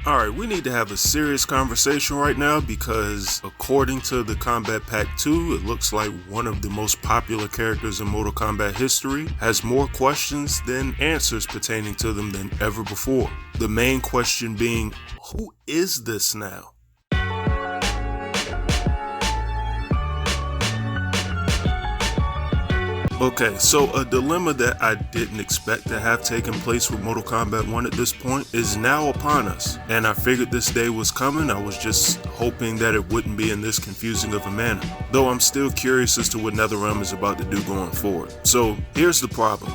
Alright, we need to have a serious conversation right now because according to the Kombat Pack 2, it looks like one of the most popular characters in Mortal Kombat history has more questions than answers pertaining to them than ever before. The main question being, who is this now? Okay, so a dilemma that I didn't expect to have taken place with Mortal Kombat 1 at this point is now upon us, and I figured this day was coming. I was just hoping that it wouldn't be in this confusing of a manner, though I'm still curious as to what Netherrealm is about to do going forward. So here's the problem.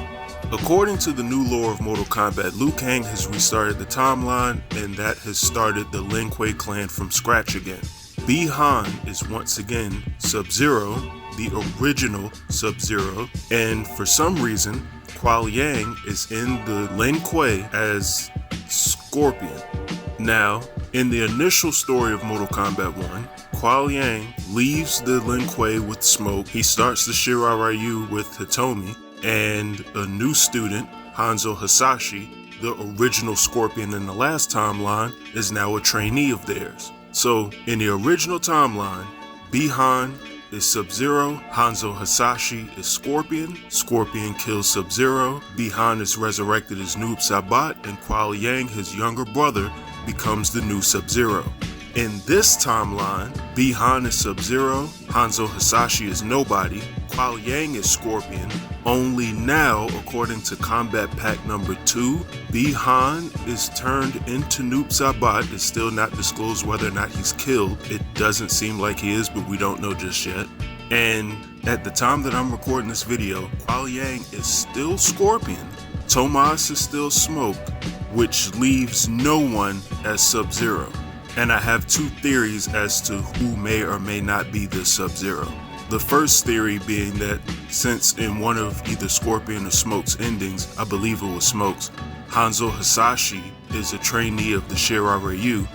According to the new lore of Mortal Kombat, Liu Kang has restarted the timeline, and that has started the Lin Kuei clan from scratch again. Bi-Han is once again Sub-Zero, the original Sub-Zero, and for some reason, Kuai Liang is in the Lin Kuei as Scorpion. Now, in the initial story of Mortal Kombat 1, Kuai Liang leaves the Lin Kuei with Smoke, he starts the Shirai Ryu with Hitomi, and a new student, Hanzo Hasashi, the original Scorpion in the last timeline, is now a trainee of theirs. So, in the original timeline, Bi-Han is Sub-Zero, Hanzo Hasashi is Scorpion, Scorpion kills Sub-Zero, Bi-Han is resurrected as Noob Saibot, and Kuai Liang, his younger brother, becomes the new Sub-Zero. In this timeline, Bi-Han is Sub-Zero, Hanzo Hasashi is nobody, Kuai Liang is Scorpion, only now, according to Kombat Pack number 2, Bi-Han is turned into Noob Saibot. It's still not disclosed whether or not he's killed. It doesn't seem like he is, but we don't know just yet. And at the time that I'm recording this video, Kuai Liang is still Scorpion, Tomas is still Smoke, which leaves no one as Sub-Zero. And I have two theories as to who may or may not be the Sub-Zero. The first theory being that since in one of either Scorpion or Smoke's endings, I believe it was Smoke's, Hanzo Hasashi is a trainee of the Shirai Ryu,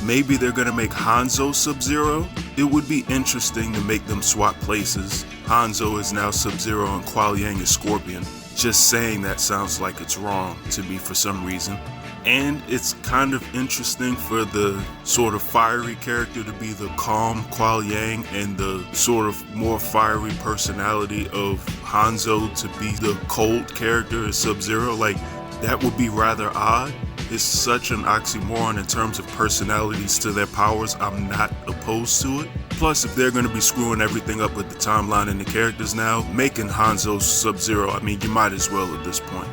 maybe they're gonna make Hanzo Sub-Zero? It would be interesting to make them swap places. Hanzo is now Sub-Zero and Kuai Liang is Scorpion. Just saying that sounds like it's wrong to me for some reason. And it's kind of interesting for the sort of fiery character to be the calm Kuai Liang and the sort of more fiery personality of Hanzo to be the cold character as Sub-Zero. Like, that would be rather odd. It's such an oxymoron in terms of personalities to their powers. I'm not opposed to it. Plus, if they're going to be screwing everything up with the timeline and the characters now, making Hanzo Sub-Zero, I mean, you might as well at this point.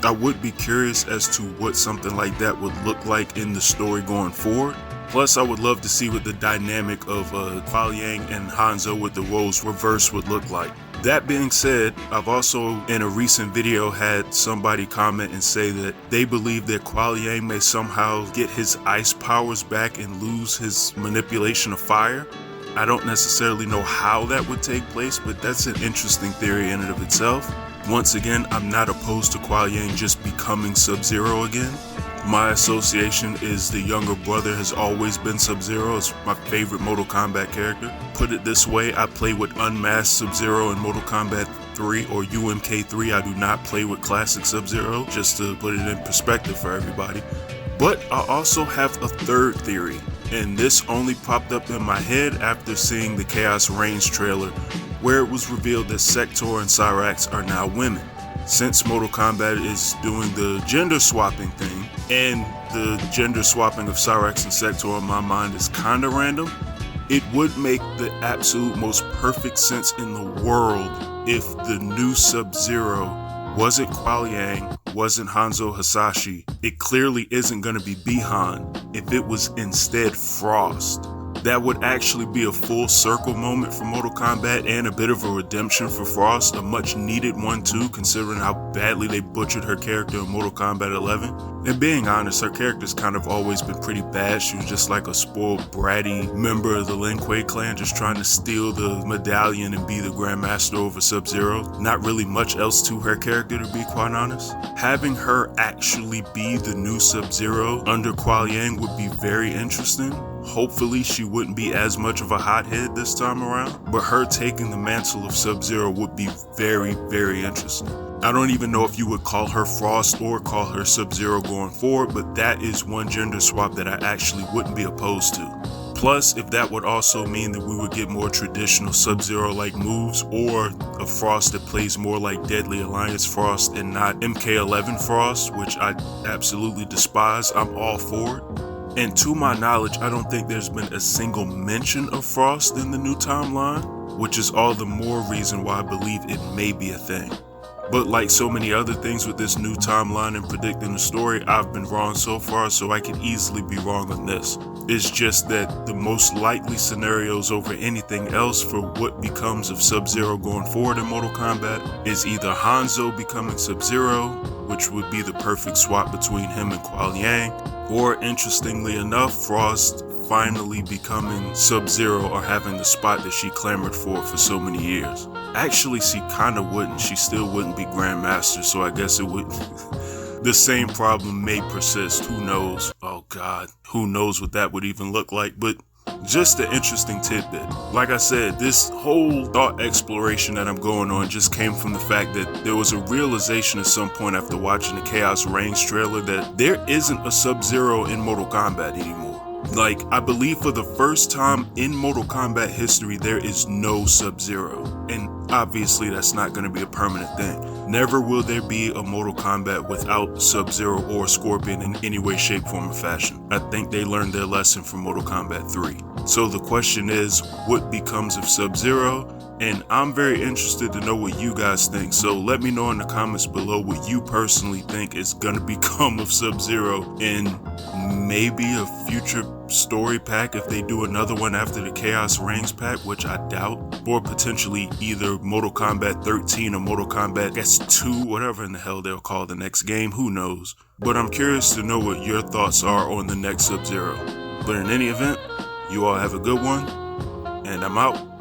I would be curious as to what something like that would look like in the story going forward. Plus, I would love to see what the dynamic of Kuai Liang and Hanzo with the roles reversed would look like. That being said, I've also in a recent video had somebody comment and say that they believe that Kuai Liang may somehow get his ice powers back and lose his manipulation of fire. I don't necessarily know how that would take place, but that's an interesting theory in and of itself. Once again, I'm not opposed to Kuai Liang just becoming Sub-Zero again. My association is the younger brother has always been Sub-Zero. It's my favorite Mortal Kombat character. Put it this way, I play with Unmasked Sub-Zero in Mortal Kombat 3 or UMK3. I do not play with Classic Sub-Zero, just to put it in perspective for everybody. But I also have a third theory, and this only popped up in my head after seeing the Khaos Reigns trailer, where it was revealed that Sector and Cyrax are now women. Since Mortal Kombat is doing the gender swapping thing, and the gender swapping of Cyrax and Sector in my mind is kinda random, it would make the absolute most perfect sense in the world if the new Sub-Zero wasn't Kuai Liang, wasn't Hanzo Hasashi. It clearly isn't gonna be Bi-Han if it was instead Frost. That would actually be a full circle moment for Mortal Kombat and a bit of a redemption for Frost, a much needed one too, considering how badly they butchered her character in Mortal Kombat 11. And being honest, her character's kind of always been pretty bad. She was just like a spoiled, bratty member of the Lin Kuei clan, just trying to steal the medallion and be the Grandmaster over Sub-Zero. Not really much else to her character, to be quite honest. Having her actually be the new Sub-Zero under Kuai Liang would be very interesting. Hopefully she wouldn't be as much of a hothead this time around, but her taking the mantle of Sub-Zero would be very, very interesting. I don't even know if you would call her Frost or call her Sub-Zero going forward, but that is one gender swap that I actually wouldn't be opposed to. Plus, if that would also mean that we would get more traditional Sub-Zero-like moves, or a Frost that plays more like Deadly Alliance Frost and not MK11 Frost, which I absolutely despise, I'm all for it. And to my knowledge, I don't think there's been a single mention of Frost in the new timeline, which is all the more reason why I believe it may be a thing. But like so many other things with this new timeline and predicting the story, I've been wrong so far, so I can easily be wrong on this. It's just that the most likely scenarios over anything else for what becomes of Sub-Zero going forward in Mortal Kombat is either Hanzo becoming Sub-Zero, which would be the perfect swap between him and Kuai Liang, or interestingly enough, Frost finally becoming Sub-Zero or having the spot that she clamored for so many years. Actually, she kinda wouldn't. She still wouldn't be Grandmaster, so I guess it would... The same problem may persist. Who knows? Oh God, who knows what that would even look like, but just an interesting tidbit. Like I said, this whole thought exploration that I'm going on just came from the fact that there was a realization at some point after watching the Khaos Reigns trailer that there isn't a Sub-Zero in Mortal Kombat anymore. Like, I believe for the first time in Mortal Kombat history, there is no Sub-Zero. And obviously that's not going to be a permanent thing. Never will there be a Mortal Kombat without Sub-Zero or Scorpion in any way, shape, form, or fashion. I think they learned their lesson from Mortal Kombat 3. So the question is, what becomes of Sub-Zero? And I'm very interested to know what you guys think. So let me know in the comments below what you personally think is going to become of Sub-Zero in maybe a future story pack if they do another one after the Khaos Reigns pack, which I doubt, or potentially either Mortal Kombat 13 or Mortal Kombat S2, whatever in the hell they'll call the next game, who knows. But I'm curious to know what your thoughts are on the next Sub-Zero. But in any event, you all have a good one, and I'm out.